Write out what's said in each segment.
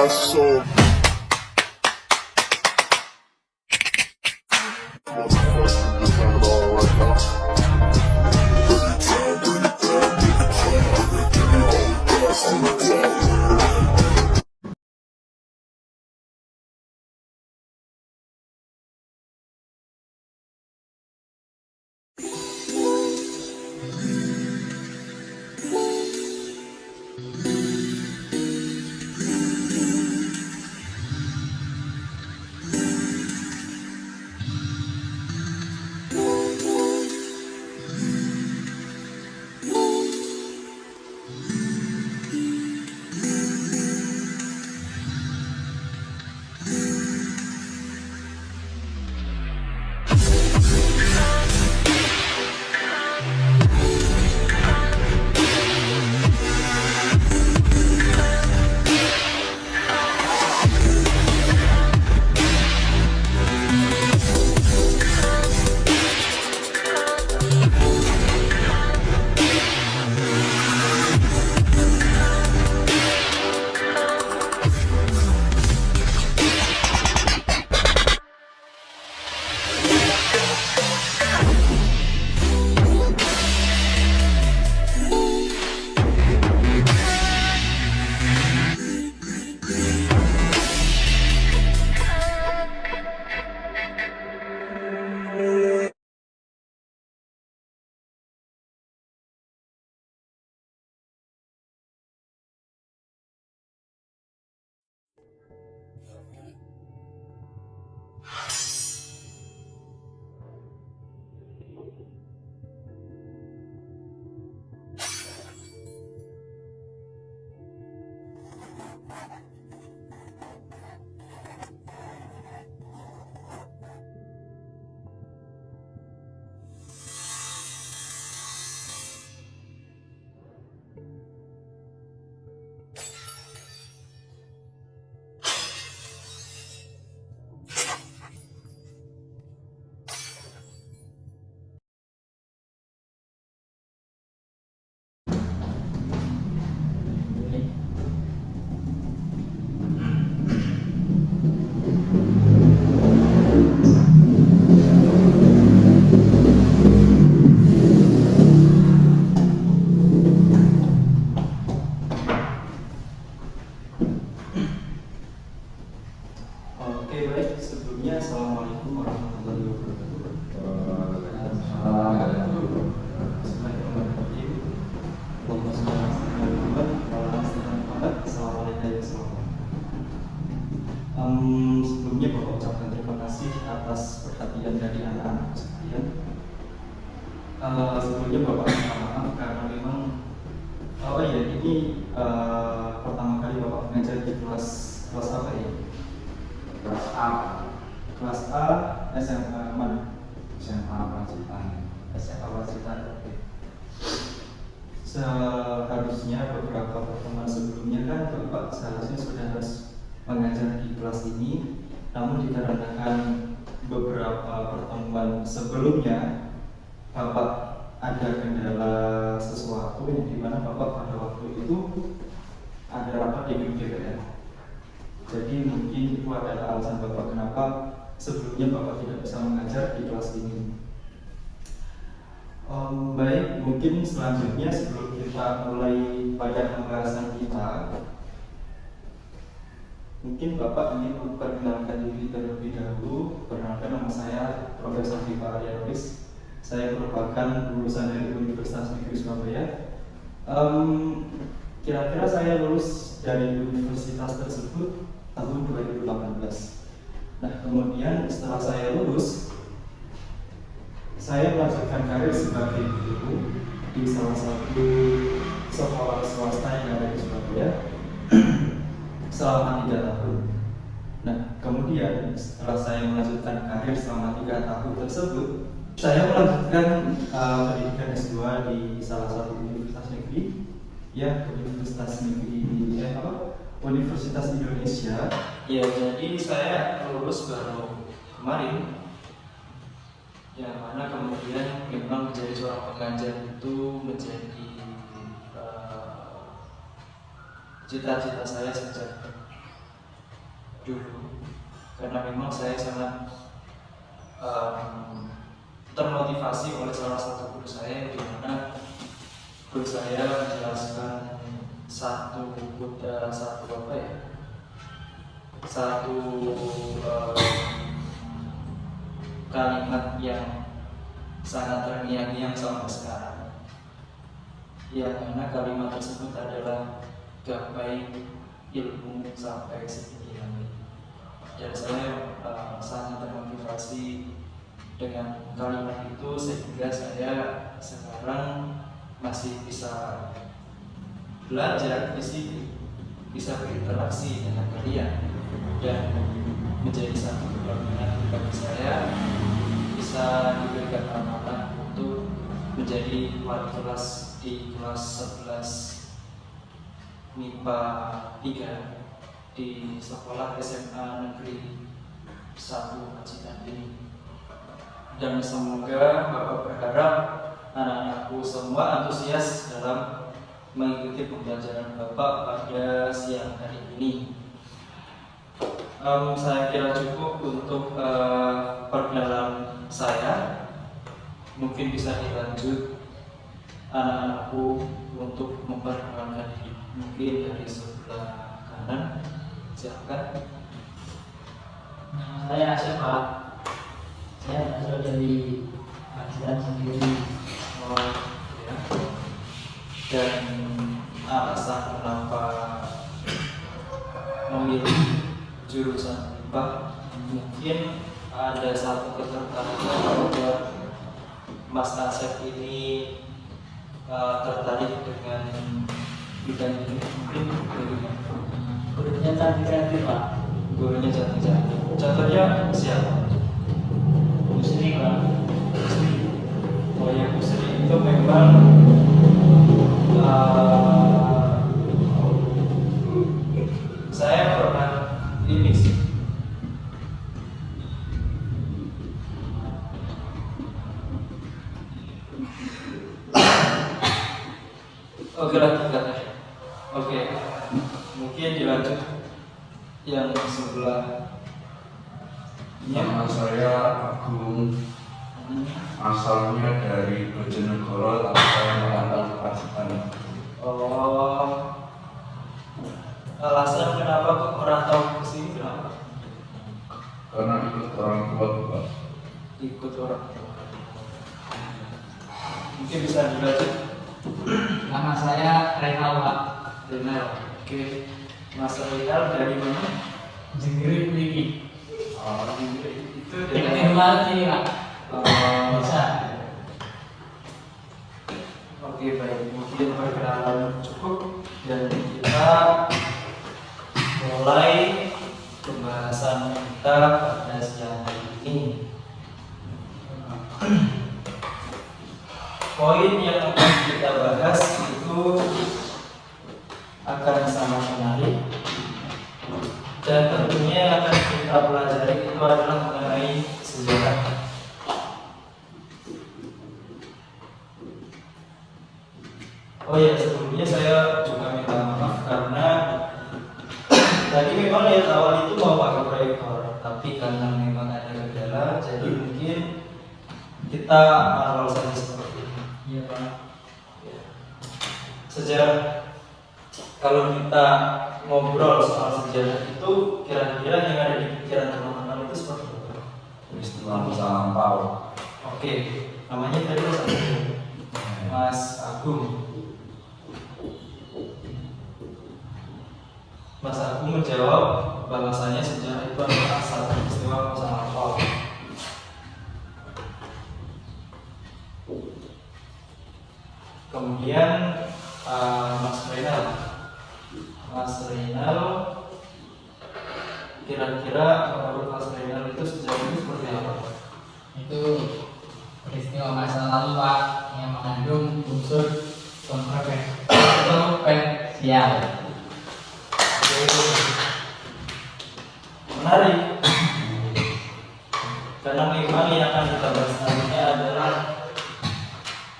so baik, sebelumnya Assalamualaikum warahmatullahi wabarakatuh. Sebelumnya Bapak ucapkan terima kasih atas perhatian dari anak-anak sekalian. Sebelumnya Bapak minta maaf karena memang ini pertama kali Bapak mengajar di kelas apa ya? Kelas A SMA mana? SMA Pacitan. SMA Pacitan. Oke. Seharusnya beberapa pertemuan sebelumnya kan Bapak seharusnya sudah harus mengajar di kelas ini, namun dikarenakan beberapa pertemuan sebelumnya Bapak ada kendala sesuatu yang dimana Bapak pada waktu itu ada rapat di gedung DPR. Jadi mungkin itu adalah alasan Bapak kenapa sebelumnya Bapak tidak bisa mengajar di kelas ini. Baik, mungkin selanjutnya sebelum kita mulai pada pembahasan kita, mungkin Bapak ingin memperkenalkan diri terlebih dahulu. Perkenalkan, nama saya Profesor Dipa Aryanulis. Saya merupakan lulusan dari Universitas Negeri Surabaya. Kira-kira saya lulus dari universitas tersebut tahun 2018. Nah, kemudian setelah saya lulus, saya melanjutkan karir sebagai guru di salah satu sekolah swasta yang ada di Surabaya selama 3 tahun. Nah, kemudian setelah saya melanjutkan karir selama 3 tahun tersebut, saya melanjutkan pendidikan S2 di salah satu universitas negeri, ya, Universitas Indonesia. Ya, jadi saya lulus baru kemarin, yang mana kemudian memang menjadi seorang pengajar itu menjadi cita-cita saya sejak dulu, karena memang saya sangat termotivasi oleh salah satu guru saya, di mana guru saya menjelaskan satu kalimat yang sangat terngiang-ngiang sampai sekarang, yang mana kalimat tersebut adalah gapai ilmu sampai setinggi langit. Dan saya sangat termotivasi dengan kalimat itu, sehingga saya sekarang masih bisa belajar di sini, bisa berinteraksi dengan kalian, dan menjadi satu kebanggaan bagi saya bisa diberikan amanah untuk menjadi wali kelas di kelas 11 MIPA 3 di sekolah SMA Negeri 1 Pacitan ini. Dan semoga Bapak berharap anak-anakku semua antusias dalam mengikuti pembelajaran Bapak pada siang hari ini. Saya kira cukup untuk perkenalan saya. Mungkin bisa dilanjut anak-anakku untuk memperkenalkan diri. Mungkin dari sebelah kanan, silakan. Saya Asyaf, Pak. Saya berasal dari Pacitan sendiri. Oh, ya. Dan alasan kenapa memilih jurusan IPA, mungkin ada satu ketertarikan bahwa Mas Asep ini tertarik dengan bidang ini. Mungkin bagaimana? Gurunya cantik-cantik, Pak. Gurunya cantik-cantik. Contohnya siapa? Musri, Pak. Oh ya, Musri itu memang saya pernah ini sih. Oke, lanjutkan. Oke, mungkin dilanjut yang sebelah. Nama saya Agung, asalnya dari Bojonegoro, tapi saya merantau ke Pacitan. Oh, alasan kenapa kok merantau ke sini, kenapa? Karena ikut orang tua Bapak. Ikut orang tua. Mungkin bisa dilanjut. Nama saya Renal, Pak. Renal. Oke, Mas Renal dari mana? Jenggiri Wiki. Itu Teknik banget ini, Pak. Bisa. Oke, baik. Mungkin perkenalan cukup dan kita mulai pembahasan kita pada siang hari ini. Poin yang akan kita bahas itu akan sangat menarik, dan tentunya yang akan kita pelajari itu adalah mengenai sejarah. Oh ya, sebelumnya saya juga minta maaf karena tadi memang lihat awal itu mau pakai proyektor, tapi karena memang ada kendala, jadi mungkin kita manual saja seperti ini. Iya, Pak. Ya. Sejarah, kalau kita ngobrol soal sejarah itu kira-kira yang ada di pikiran teman-teman itu seperti apa? Peristiwa masa lampau. Oke, namanya tadi Mas Agung. Mas Agung menjawab bahwasanya sejarah itu adalah asal peristiwa masa lampau. Kemudian Mas Reynal, kira-kira menurut Mas Reynal itu sejarah itu seperti apa? Itu peristiwa masa lalu, Pak, yang mengandung unsur kontroversial. Menarik, karena memang yang akan kita bahas nantinya adalah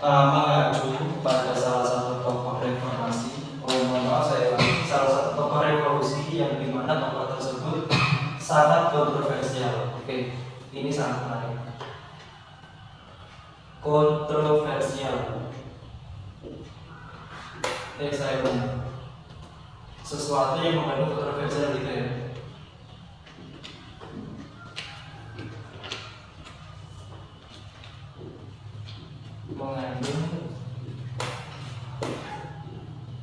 mengacu pada salah satu tokoh reformasi. Oh, mohon maaf saya ulangi, salah satu tokoh revolusi yang dimana tokoh tersebut sangat menarik. Kontroversial. Saya punya sesuatu yang mengandung kontroversial gitu ya. Mengandung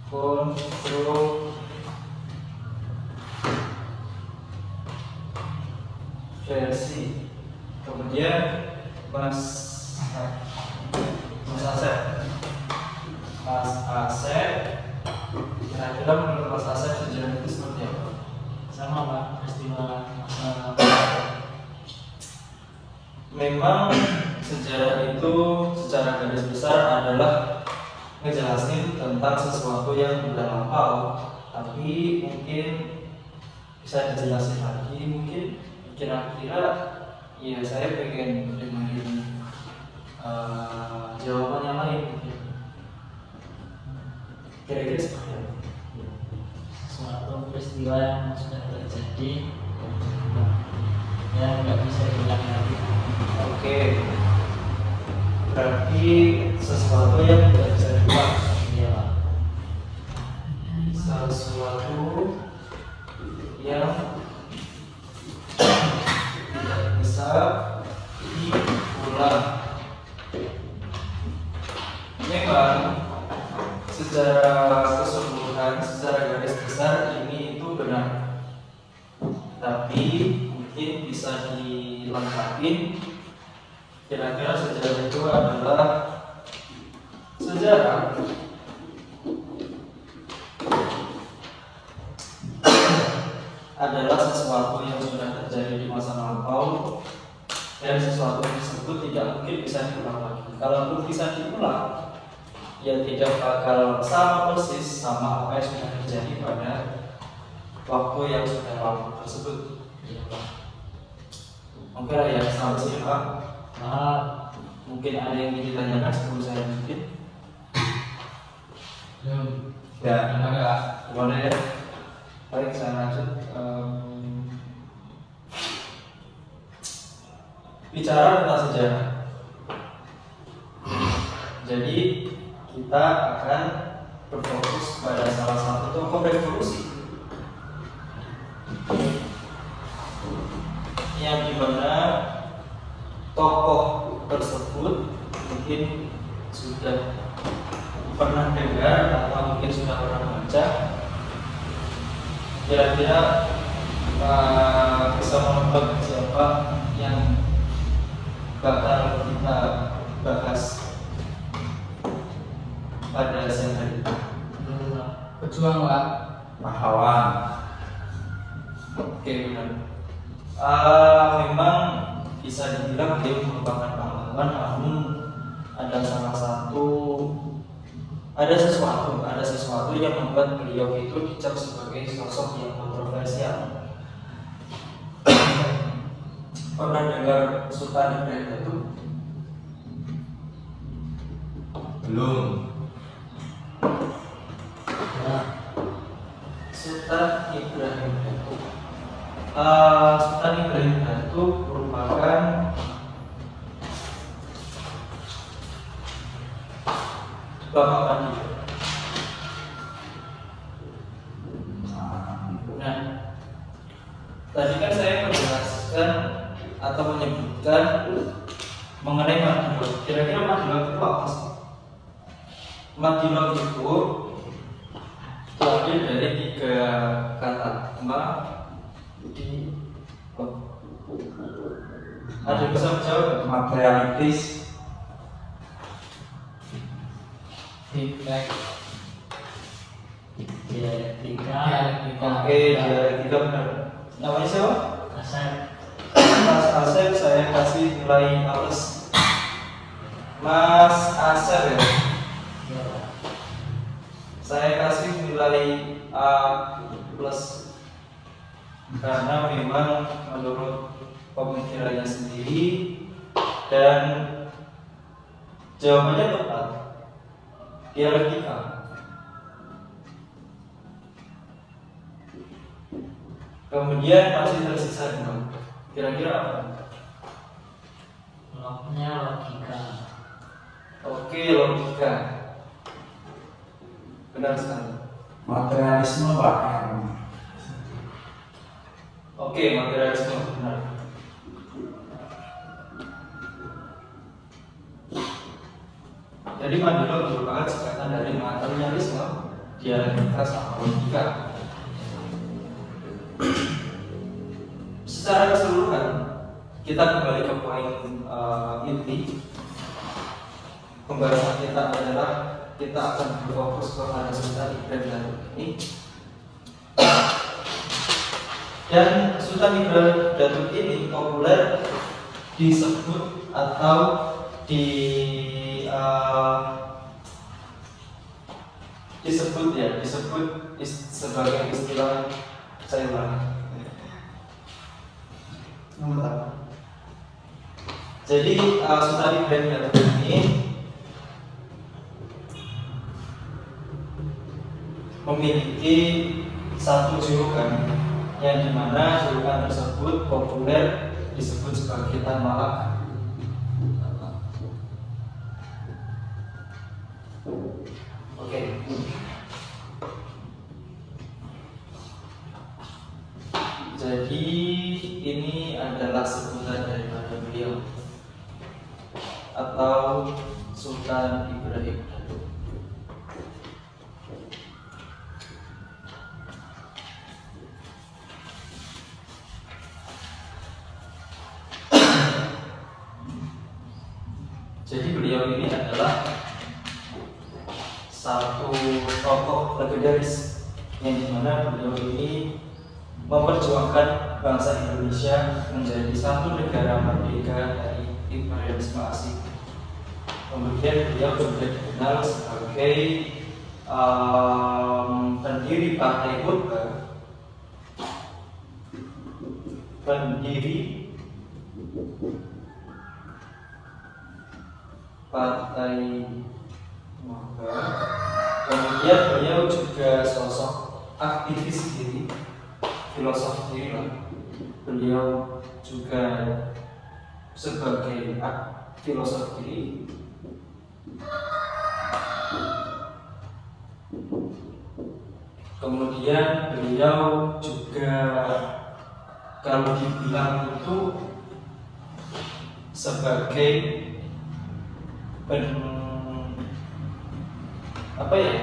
kontroversi. Kemudian Mas Asep, kira-kira menurut Mas Asep sejarah itu seperti apa? Sama Pak, peristiwa masa Memang sejarah itu secara garis besar adalah ngejelasin tentang sesuatu yang udah lampau, tapi mungkin bisa dijelasin lagi, mungkin kira-kira ya saya pengen dengerin jawaban yang lain mungkin. Kira-kira seperti apa? suatu peristiwa yang sudah terjadi yang nggak bisa diulang lagi. Oke, berarti sesuatu yang tidak bisa diubah. Iya Pak. Sesuatu yang tidak bisa diulang. Memang secara keseluruhan, secara garis besar ini itu benar, tapi mungkin bisa dilengkapi. Kira-kira sejarah itu adalah sejarah adalah sesuatu yang sudah terjadi di masa lampau dan sesuatu tersebut tidak mungkin bisa diulang lagi. Kalaupun bisa diulang, ya tidak bakal sama persis sama apa yang sudah terjadi pada waktu yang sudah lalu tersebut. Iya Pak. Oke lah ya, sampai sini Pak. Mungkin ada yang ingin ditanyakan sebelum saya lanjutin. Belum. Ya, Enggak. boleh ya. Baik, saya lanjut. Bicara tentang sejarah. Jadi kita akan berfokus pada salah satu tokoh revolusi yang dimana tokoh tersebut mungkin sudah pernah dengar atau mungkin sudah pernah baca. Kira-kira bisa menebak siapa yang bakal kita bahas pada siang hari ini? Pejuang Pak. Pahlawan. Oke, benar. Memang bisa dibilang dia merupakan pahlawan, namun ada sesuatu yang membuat beliau itu dicap sebagai sosok yang kontroversial. Pernah dengar Sultan Ibrahim Datuk? Belum. Sultan Ibrahim Datuk. Sultan Ibrahim Datuk merupakan Bapak Mandi. Nah, tadi kan saya menjelaskan atau menyebutkan mengenai Madilog. Kira-kira Madilog itu apa sih? Madilog itu terdiri dari 3 kata. Ada yang bisa menjawab? Materialistis. Feedback. Dialektika. Oke, dialektika benar. Namanya siapa? Asep. Mas Asep, saya kasih nilai A+. Mas Asep ya, Iya Pak. saya kasih nilai A+. Karena memang menurut pemikirannya sendiri dan jawabannya tepat. Dialektika. Kemudian masih tersisa 2. Kira-kira apa? Jawabnya logika. Oke, logika. Benar sekali. Materialisme Pak. Oke, materialisme benar. Jadi Mandela merupakan singkatan dari materialisme, dialektika sama logika. Secara keseluruhan, kita kembali ke poin inti pembahasan kita adalah kita akan berfokus kepada Sultan Ibrahim Datuk ini. Dan Sultan Ibrahim Datuk ini populer disebut atau disebut sebagai istilah saya ulangi. Jadi Sultan Ibrahim Datuk ini memiliki satu julukan yang dimana julukan tersebut populer disebut sebagai Tan Malaka. Oke. Jadi ini adalah sebutan daripada beliau atau Sultan Ibrahim Datuk. Jadi beliau ini adalah satu tokoh legendaris yang dimana beliau ini memperjuangkan bangsa Indonesia menjadi satu negara merdeka dari imperialisme asing. Kemudian beliau juga dikenal sebagai pendiri Partai Golkar, pendiri Partai Golkar. Kemudian beliau juga sosok aktivis diri, filosof diri lah. Beliau juga sebagai filosof diri. Kemudian beliau juga kalau dibilang itu sebagai apa ya?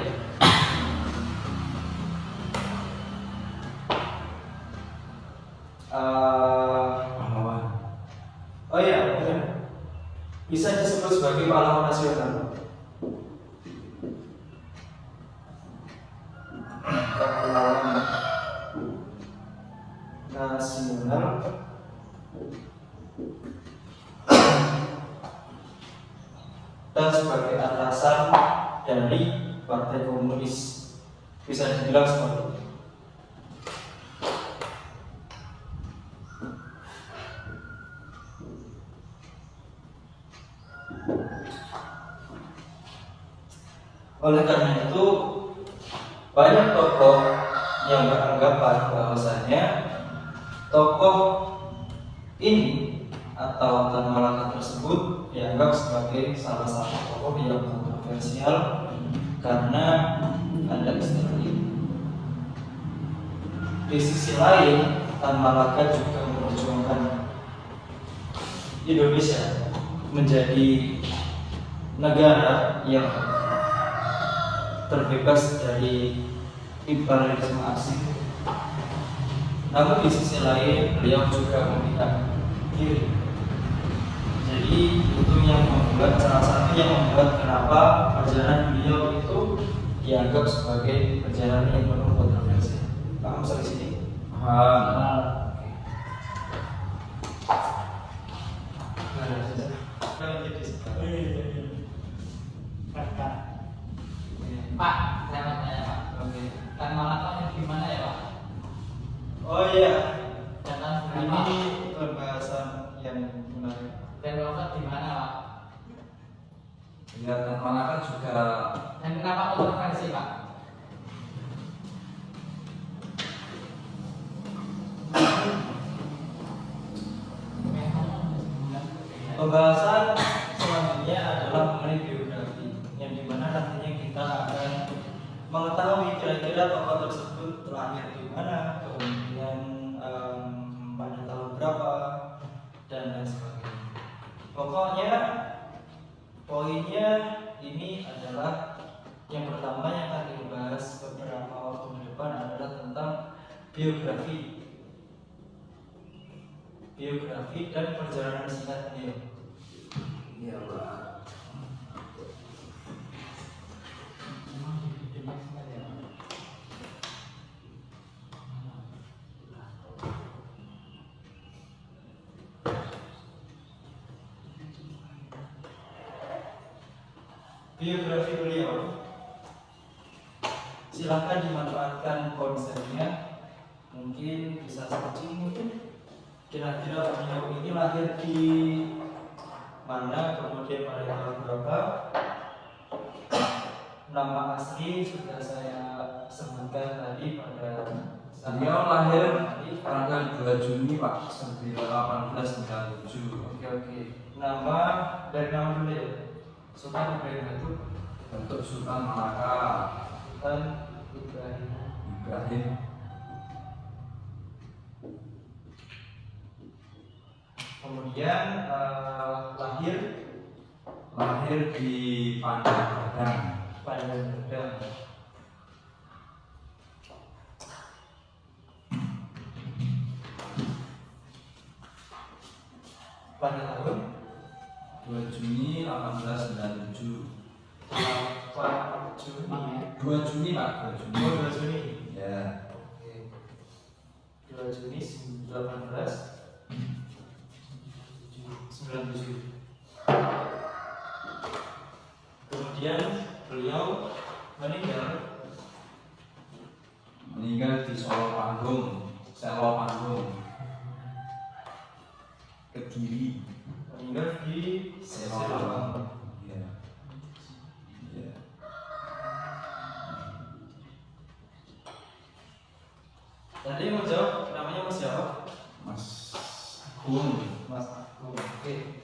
Oh iya, benar. Bisa disebut sebagai pahlawan nasional. Pahlawan nasional dan sebagai atasan dari Partai Komunis, bisa dibilang seperti itu. Oleh karena itu, banyak tokoh yang beranggapan bahwasanya tokoh ini atau Tan Malaka tersebut dianggap sebagai salah satu tokoh yang kontroversial karena ada istilah ini. Di sisi lain, Tan Malaka juga memperjuangkan Indonesia menjadi negara yang terbebas dari imperialisme asing. Namun di sisi lain beliau juga memihak kiri. Jadi itu yang membuat salah satu yang membuat kenapa perjalanan beliau itu dianggap sebagai perjalanan yang penuh kontroversi. Paham sampai sini? Pak, saya mau tanya Pak. Oke. Tan Malaka di mana ya Pak? Oh iya, Jangan berapa? ini pembahasan yang menarik. Dan Bapak di mana Pak? Ya, Tan Malaka juga Dan kenapa kontroversi Pak? Pembahasan adalah mengenai biografi, yang dimana nantinya kita akan mengetahui kira-kira tokoh tersebut lahir di mana, kemudian pada tahun berapa, dan lain sebagainya. Pokoknya poinnya ini adalah yang pertama yang akan dibahas beberapa waktu ke depan adalah tentang biografi dan perjalanan singkat beliau. Iya Pak. Biografi beliau, silahkan dimanfaatkan konsepnya, mungkin bisa searching mungkin kira-kira beliau ini lahir di mana, kemudian pada tahun berapa. Nama asli sudah saya sebutkan tadi pada Beliau lahir tanggal 2 Juni Pak 1897. Oke. Nama dari nama dulu ya. Sultan Ibrahim Batu. Bentuk Sultan Malaka. Sultan Ibrahim. Kemudian lahir di Padang. Pada tahun 2 Juni 1897. 2 Juni Pak, 2 Juni. Oh, 2 Juni. Ya. Oke. 2 Juni 1897. Kemudian beliau meninggal di Selo Panggung, Kediri. meninggal di Selo Selo. Panggung. Iya. Iya. Tadi mau jawab, namanya Mas siapa? Mas Agung. Mas Agung. Oke.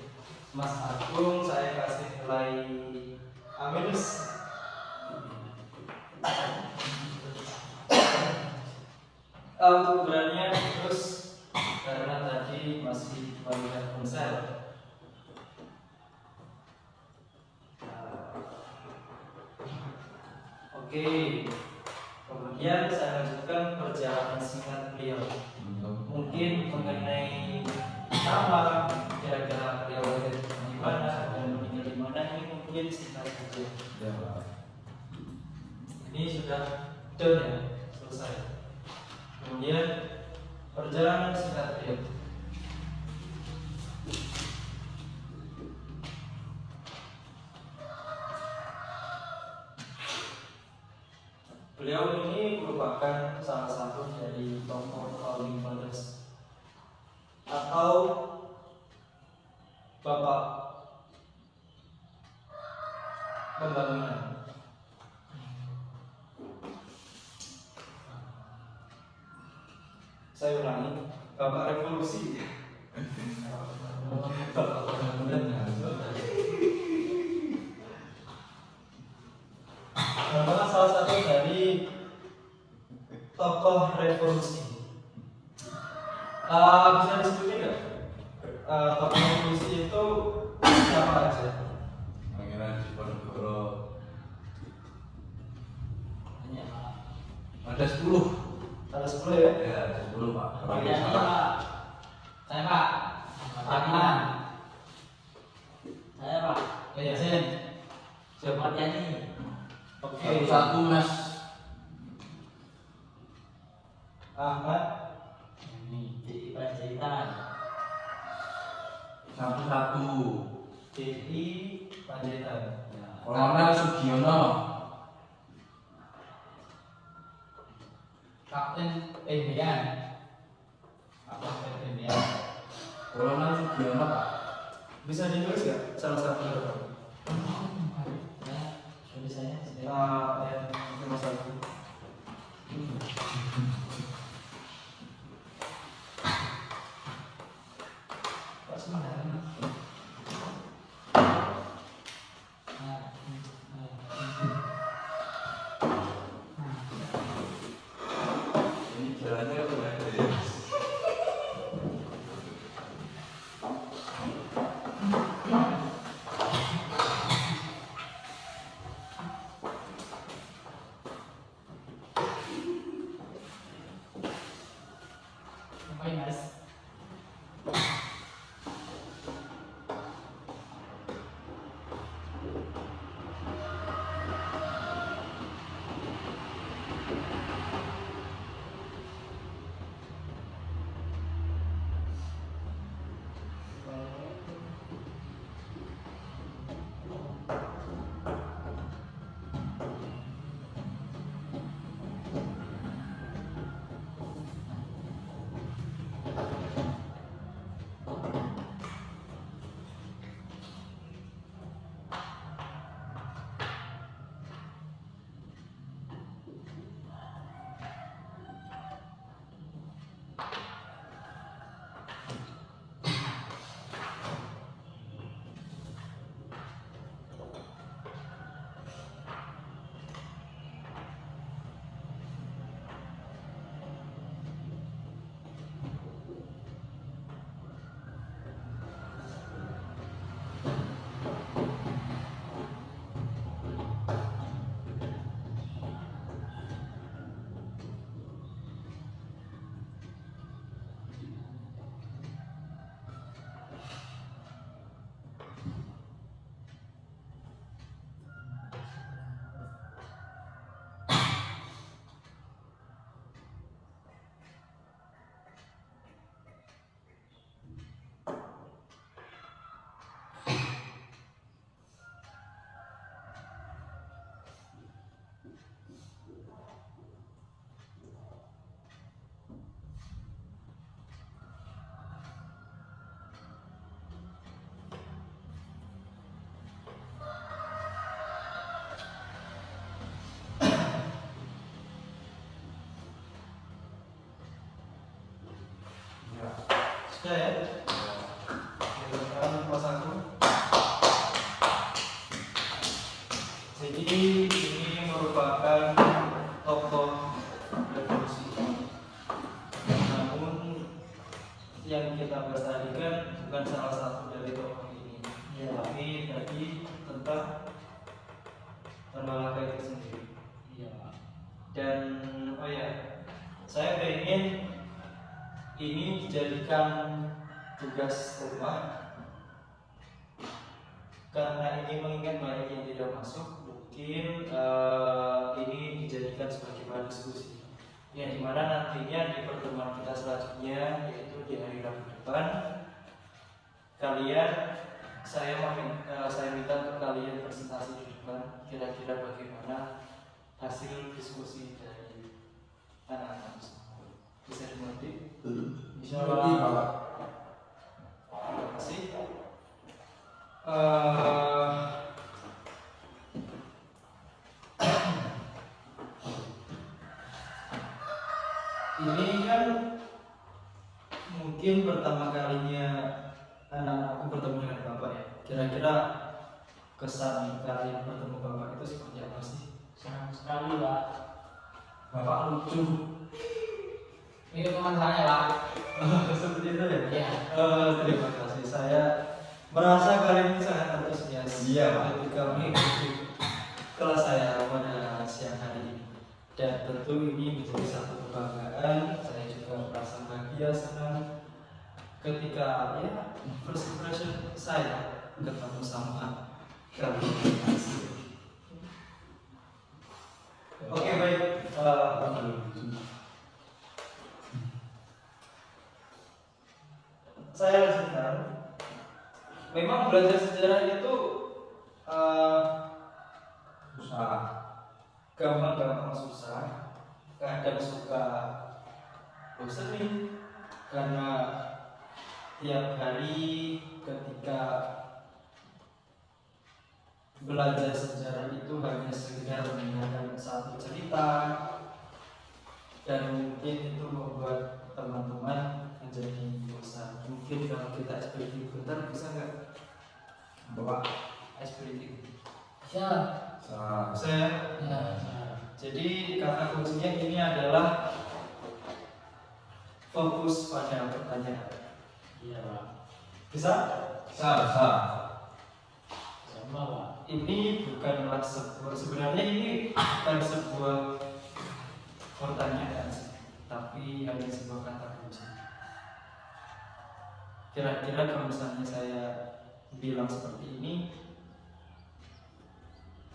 Mas Agung saya kasih nilai A-. Untuk keberanian terus karena tadi masih melihat ponsel. Oke. Kemudian saya lanjutkan perjalanan singkat beliau. Mungkin mengenai nama, kira-kira beliau lahir di mana dan meninggal di mana, ini mungkin singkat saja. Ya Pak. Ini sudah done ya, selesai. Kemudian perjalanan singkat beliau. Beliau ini merupakan salah satu dari tokoh founding fathers atau bapak pembangunan. Saya ulangi, bapak revolusi. Bapak pembangunan. Merupakan salah satu dari tokoh revolusi. Bisa disebutin nggak? Tokoh revolusi itu siapa aja? Pangeran Diponegoro. Ada 10. Ada 10 ya? Ya, ada 10 Pak. Kalau Iya, nggak salah. Saya Pak. Adnan. Saya Pak. Yasin. Siapa Yani? Oke. Satu Mas. Ahmad. Ini di Panjaitan. Satu. D.I. Panjaitan. Kolonel Sugiono. Kapten Tendian. Kapten Tendian. Kolonel Sugiono Pak. Bisa ditulis nggak salah satu? Tulisannya Yang nomor 1. Saya Silakan Mas Agung. Jadi ini merupakan tokoh revolusi. Namun yang kita bahas tadi kan bukan salah satu dari tokoh ini, tapi tadi tentang Malaka itu sendiri. Dan oh ya, saya ingin ini dijadikan tugas rumah karena ini mengingat banyak yang tidak masuk. Mungkin ini dijadikan sebagai bahan diskusi yang dimana nantinya di pertemuan kita selanjutnya, yaitu di hari Rabu depan, saya minta untuk kalian presentasi di depan kira-kira bagaimana hasil diskusi dari anak-anak tersebut. Bisa dimengerti? Bisa mengerti, Bapak. Terima kasih. Ini kan mungkin pertama kalinya anak-anakku bertemu dengan Bapak ya. Kira-kira kesan kalian bertemu Bapak itu seperti apa sih? Senang sekali Pak. Bapak lucu. Ini teman saya Pak. Seperti itu ya? Iya. Terima kasih. Saya merasa kalian ini sangat antusias. Iya, Pak. Ketika mengikuti kelas saya pada siang hari ini. Dan tentu ini menjadi satu kebanggaan. Saya juga merasa bahagia, senang ketika ya first impression saya ketemu sama kalian. Oke, baik. Saya lanjutkan. Memang belajar sejarah itu Susah. gampang-gampang susah, kadang suka bosenin karena tiap hari ketika belajar sejarah itu hanya sekedar mendengarkan satu cerita, dan mungkin itu membuat teman-teman menjadi bosan. Mungkin kalau kita SPT bentar bisa nggak? Bapak. SPT Bisa. saya. Ya. Jadi kata kuncinya ini adalah fokus pada pertanyaan. Iya Pak. Bisa? Bisa. Sama Pak. Ini bukanlah sebenarnya ini bukan sebuah pertanyaan, tapi hanya sebuah kata kunci. Kira-kira kalau misalnya saya bilang seperti ini,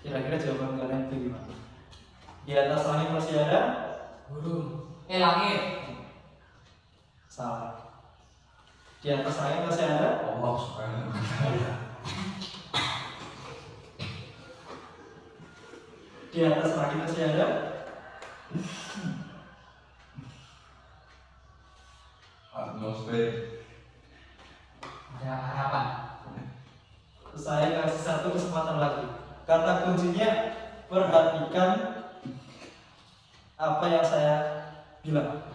kira-kira jawaban kalian itu gimana? Di atas langit masih ada? Burung. Langit. Salah. Di atas langit masih ada? Allah subhanahu wa ta'ala. Di atas langit masih ada? Atmosfer. Ada harapan. Saya kasih satu kesempatan lagi. Kata kuncinya perhatikan apa yang saya bilang.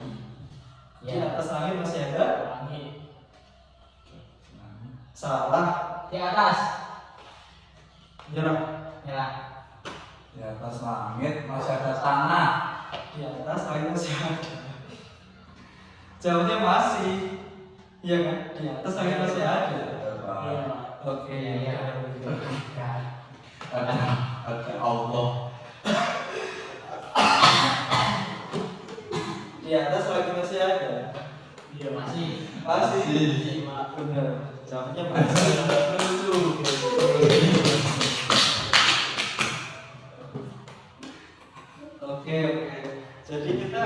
Di atas langit masih ada? Langit. Salah. Di atas. Nyerah. Ya. Di atas langit masih ada tanah. Di atas langit masih ada. Jawabnya masih. Iya kan? Di atas langit masih ada. Iya. Oke. Iya. Ada Allah. Di atas langit masih ada. Iya masih. Masih. Masih Pak. Benar. Jawabnya masih. Oke. Jadi kita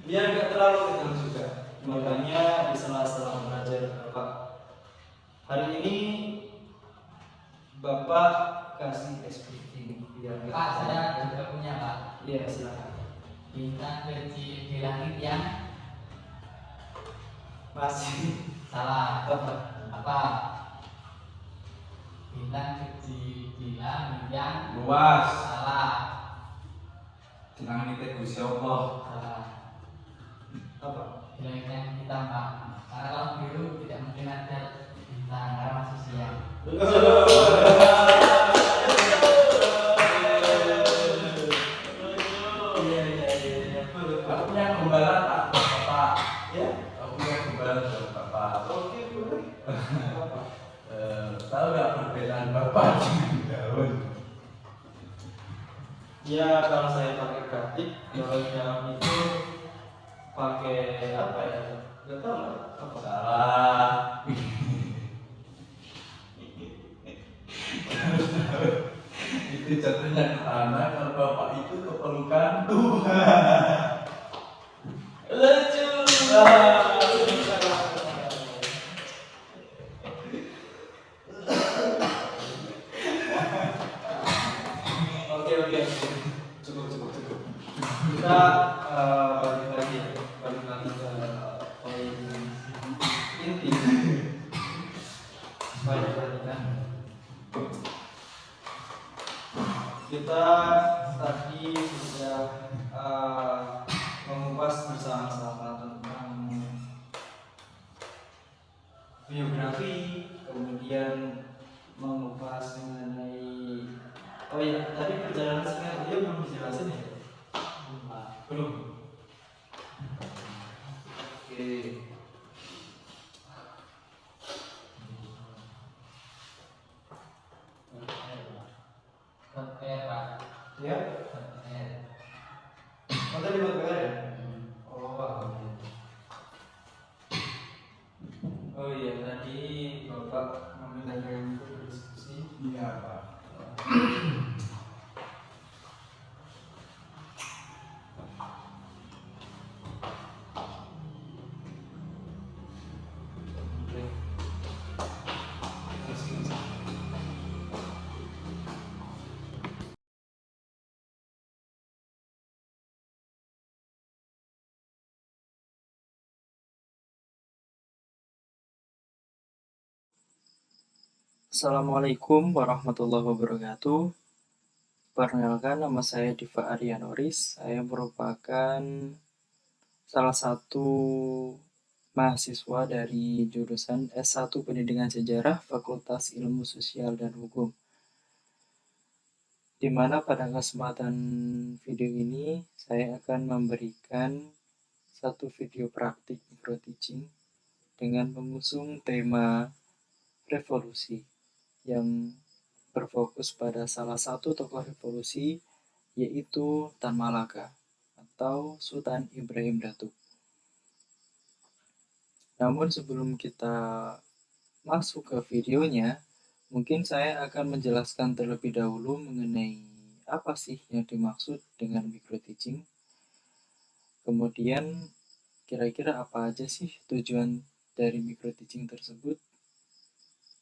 biar nggak terlalu kejam juga. Makanya di sela-sela belajar Bapak hari ini Bapak kasih SPT biar nggak Pak, saya juga punya Pak. Iya, silakan. Bintang kecil di langit yang Masih. salah. Apa? Bintang kecil di langit yang Luas. salah. Di langit Gusti Allah. Salah. Apa? Di langit yang hitam Pak. Karena kalau biru tidak mungkin ada bintang karena masih siang. Aku punya gambaran Pak, Bapak. Ya, aku punya gambaran buat Bapak. Oke, boleh. Apa? Tahu nggak perbedaan Bapak dengan daun? Ya, kalau saya pakai batik, kalau yang itu pakai apa ya? Gak tahu lah. Apa? Salah. Itu jatuhnya ke tanah, kalau Bapak itu kepelukan Tuhan. Lucu. Oke. Cukup. Kita balik lagi ke poin inti. Baik, perhatikan. Kita tadi sudah mengupas bersama-sama tentang biografi, kemudian mengupas mengenai tadi perjalanan singkat dia belum dijelasin ya? Belum. Oke. Pak. Ya. Oh, tadi buat PR ya? Oh iya, tadi Bapak meminta kami untuk berdiskusi. Iya Pak. Assalamualaikum warahmatullahi wabarakatuh. Perkenalkan, nama saya Diva Arianoris. Saya merupakan salah satu mahasiswa dari jurusan S1 Pendidikan Sejarah Fakultas Ilmu Sosial dan Hukum. Di mana pada kesempatan video ini saya akan memberikan satu video praktik micro teaching dengan mengusung tema revolusi yang berfokus pada salah satu tokoh revolusi, yaitu Tan Malaka atau Sultan Ibrahim Datuk. Namun sebelum kita masuk ke videonya, mungkin saya akan menjelaskan terlebih dahulu mengenai apa sih yang dimaksud dengan micro teaching. Kemudian kira-kira apa aja sih tujuan dari micro teaching tersebut?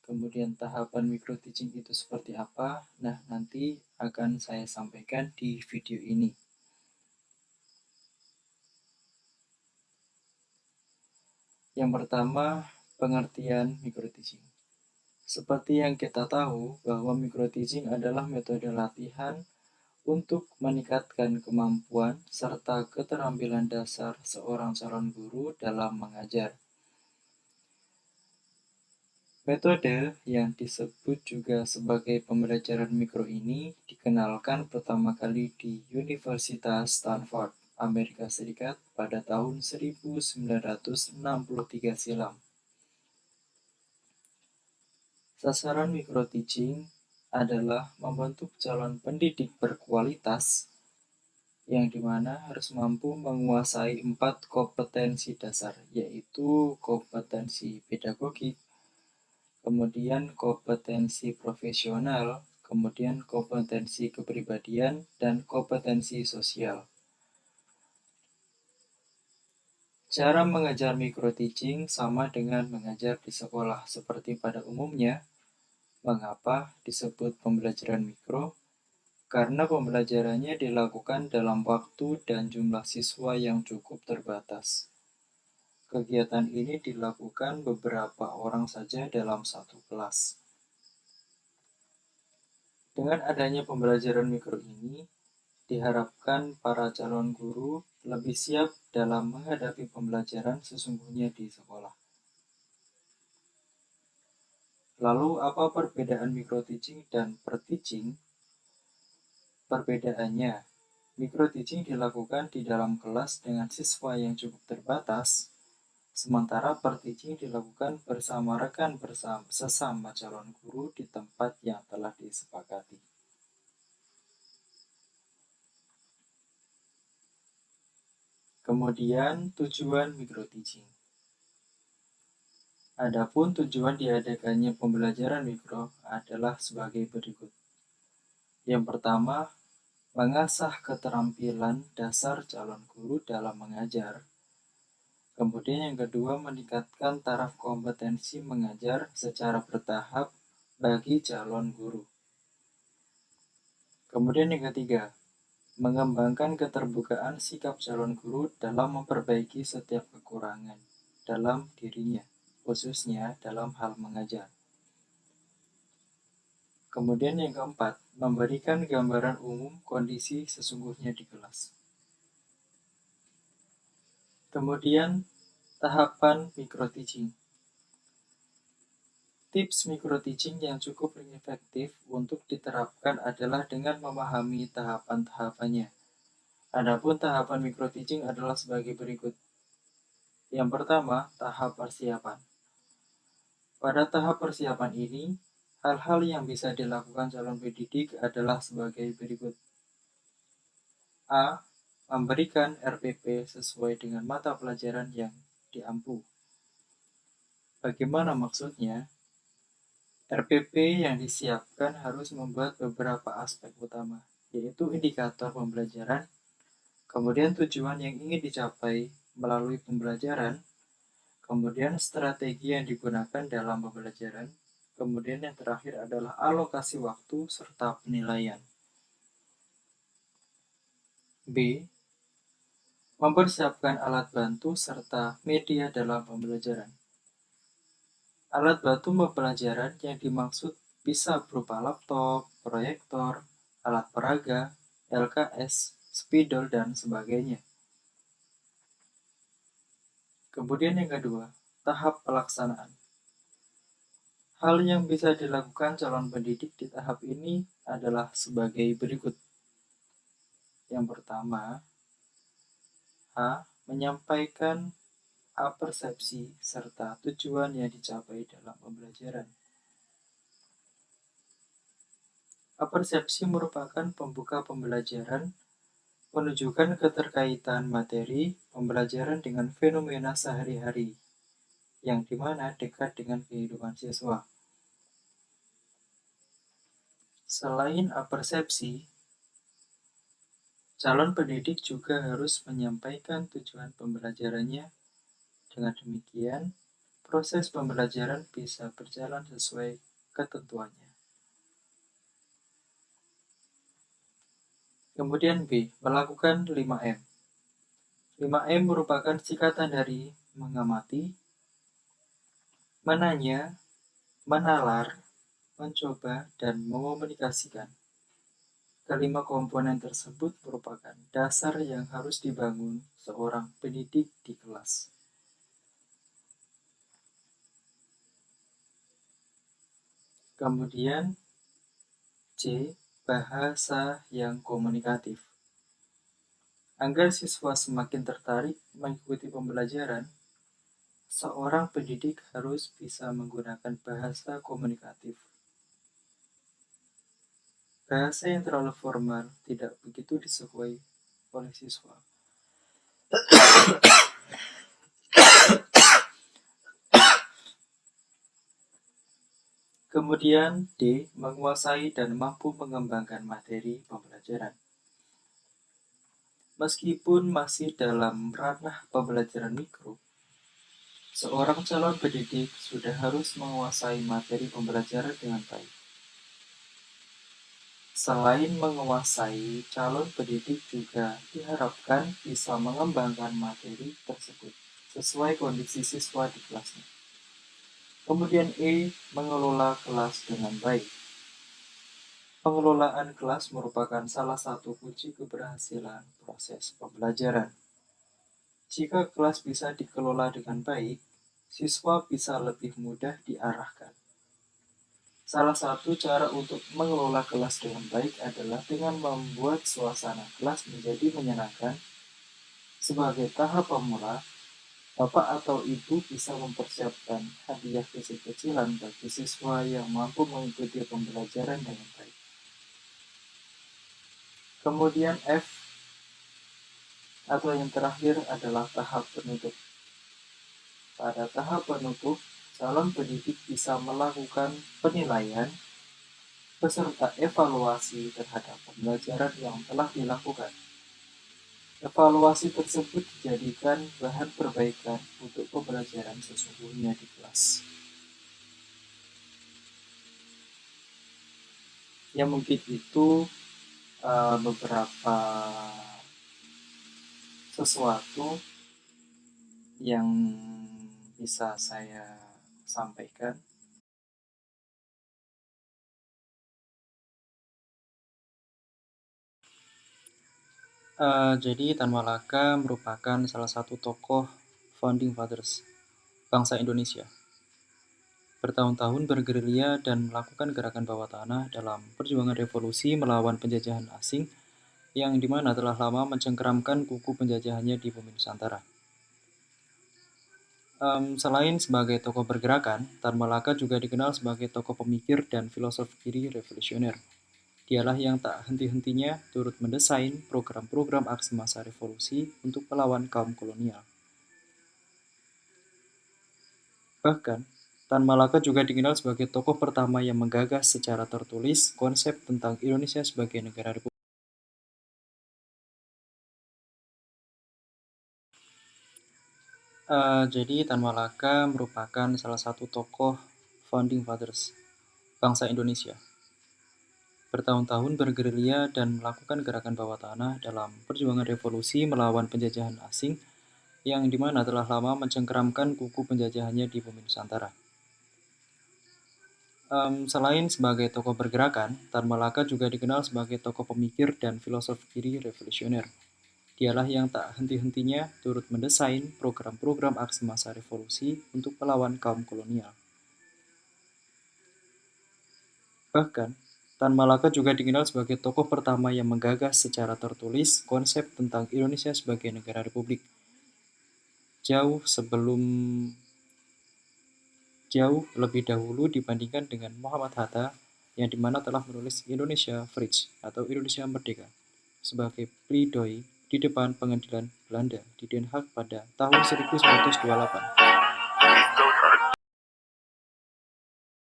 Kemudian tahapan micro teaching itu seperti apa? Nah, nanti akan saya sampaikan di video ini. Yang pertama, pengertian micro teaching. Seperti yang kita tahu bahwa micro teaching adalah metode latihan untuk meningkatkan kemampuan serta keterampilan dasar seorang calon guru dalam mengajar. Metode yang disebut juga sebagai pembelajaran mikro ini dikenalkan pertama kali di Universitas Stanford, Amerika Serikat pada tahun 1963 silam. Sasaran micro teaching adalah membentuk calon pendidik berkualitas yang dimana harus mampu menguasai 4 kompetensi dasar, yaitu kompetensi pedagogik, kemudian kompetensi profesional, kemudian kompetensi kepribadian, dan kompetensi sosial. Cara mengajar micro teaching sama dengan mengajar di sekolah seperti pada umumnya. Mengapa disebut pembelajaran mikro? Karena pembelajarannya dilakukan dalam waktu dan jumlah siswa yang cukup terbatas. Kegiatan ini dilakukan beberapa orang saja dalam satu kelas. Dengan adanya pembelajaran mikro ini, diharapkan para calon guru lebih siap dalam menghadapi pembelajaran sesungguhnya di sekolah. Lalu apa perbedaan micro-teaching dan per-teaching? Perbedaannya, micro-teaching dilakukan di dalam kelas dengan siswa yang cukup terbatas, sementara per-teaching dilakukan bersama rekan sesama calon guru di tempat yang telah disepakati. Kemudian tujuan micro-teaching. Adapun tujuan diadakannya pembelajaran mikro adalah sebagai berikut. Yang pertama, mengasah keterampilan dasar calon guru dalam mengajar. Kemudian yang kedua, meningkatkan taraf kompetensi mengajar secara bertahap bagi calon guru. Kemudian yang ketiga, mengembangkan keterbukaan sikap calon guru dalam memperbaiki setiap kekurangan dalam dirinya, khususnya dalam hal mengajar. Kemudian yang keempat, memberikan gambaran umum kondisi sesungguhnya di kelas. Kemudian, tahapan micro-teaching. Tips micro-teaching yang cukup efektif untuk diterapkan adalah dengan memahami tahapan-tahapannya. Adapun tahapan micro-teaching adalah sebagai berikut. Yang pertama, tahap persiapan. Pada tahap persiapan ini, hal-hal yang bisa dilakukan calon pendidik adalah sebagai berikut. A. Memberikan RPP sesuai dengan mata pelajaran yang diampu. Bagaimana maksudnya? RPP yang disiapkan harus membuat beberapa aspek utama, yaitu indikator pembelajaran, kemudian tujuan yang ingin dicapai melalui pembelajaran, kemudian strategi yang digunakan dalam pembelajaran, kemudian yang terakhir adalah alokasi waktu serta penilaian. B. Mempersiapkan alat bantu serta media dalam pembelajaran. Alat bantu pembelajaran yang dimaksud bisa berupa laptop, proyektor, alat peraga, LKS, spidol, dan sebagainya. Kemudian yang kedua, tahap pelaksanaan. Hal yang bisa dilakukan calon pendidik di tahap ini adalah sebagai berikut. Yang pertama, A. Menyampaikan persepsi serta tujuan yang dicapai dalam pembelajaran. Persepsi merupakan pembuka pembelajaran, menunjukkan keterkaitan materi pembelajaran dengan fenomena sehari-hari, yang dimana dekat dengan kehidupan siswa. Selain persepsi, calon pendidik juga harus menyampaikan tujuan pembelajarannya. Dengan demikian, proses pembelajaran bisa berjalan sesuai ketentuannya. Kemudian B, melakukan 5M. 5M merupakan singkatan dari mengamati, menanya, menalar, mencoba, dan mengomunikasikan. Kelima komponen tersebut merupakan dasar yang harus dibangun seorang pendidik di kelas. Kemudian C, bahasa yang komunikatif. Agar siswa semakin tertarik mengikuti pembelajaran, seorang pendidik harus bisa menggunakan bahasa komunikatif. Bahasa yang terlalu formal tidak begitu disukai oleh siswa. Kemudian D, menguasai dan mampu mengembangkan materi pembelajaran. Meskipun masih dalam ranah pembelajaran mikro, seorang calon pendidik sudah harus menguasai materi pembelajaran dengan baik. Selain menguasai, calon pendidik juga diharapkan bisa mengembangkan materi tersebut sesuai kondisi siswa di kelasnya. Kemudian E, mengelola kelas dengan baik. Pengelolaan kelas merupakan salah satu kunci keberhasilan proses pembelajaran. Jika kelas bisa dikelola dengan baik, siswa bisa lebih mudah diarahkan. Salah satu cara untuk mengelola kelas dengan baik adalah dengan membuat suasana kelas menjadi menyenangkan. Sebagai tahap pemula, Bapak atau Ibu bisa mempersiapkan hadiah kecil-kecilan bagi siswa yang mampu mengikuti pembelajaran dengan baik. Kemudian F atau yang terakhir adalah tahap penutup. Pada tahap penutup, calon pendidik bisa melakukan penilaian beserta evaluasi terhadap pembelajaran yang telah dilakukan. Evaluasi tersebut dijadikan bahan perbaikan untuk pembelajaran sesungguhnya di kelas. Ya mungkin itu beberapa sesuatu yang bisa saya sampaikan. Jadi Tan Malaka merupakan salah satu tokoh founding fathers bangsa Indonesia. Bertahun-tahun bergerilya dan melakukan gerakan bawah tanah dalam perjuangan revolusi melawan penjajahan asing yang dimana telah lama mencengkeramkan kuku penjajahannya di bumi Nusantara. Selain sebagai tokoh bergerakan, Tan Malaka juga dikenal sebagai tokoh pemikir dan filosof kiri revolusioner. Dialah yang tak henti-hentinya turut mendesain program-program aksi massa revolusi untuk melawan kaum kolonial. Bahkan, Tan Malaka juga dikenal sebagai tokoh pertama yang menggagas secara tertulis konsep tentang Indonesia sebagai negara republik. Jadi Tan Malaka merupakan salah satu tokoh founding fathers bangsa Indonesia. Bertahun-tahun bergerilya dan melakukan gerakan bawah tanah dalam perjuangan revolusi melawan penjajahan asing yang dimana telah lama mencengkeramkan kuku penjajahannya di bumi Nusantara. Selain sebagai tokoh bergerakan, Tan Malaka juga dikenal sebagai tokoh pemikir dan filosof kiri revolusioner. Dialah yang tak henti-hentinya turut mendesain program-program aksi massa revolusi untuk melawan kaum kolonial. Bahkan, Tan Malaka juga dikenal sebagai tokoh pertama yang menggagas secara tertulis konsep tentang Indonesia sebagai negara republik. Jauh lebih dahulu dibandingkan dengan Muhammad Hatta yang dimana telah menulis Indonesia Vrij atau Indonesia Merdeka sebagai pledoi di depan pengadilan Belanda di Den Haag pada tahun 1928.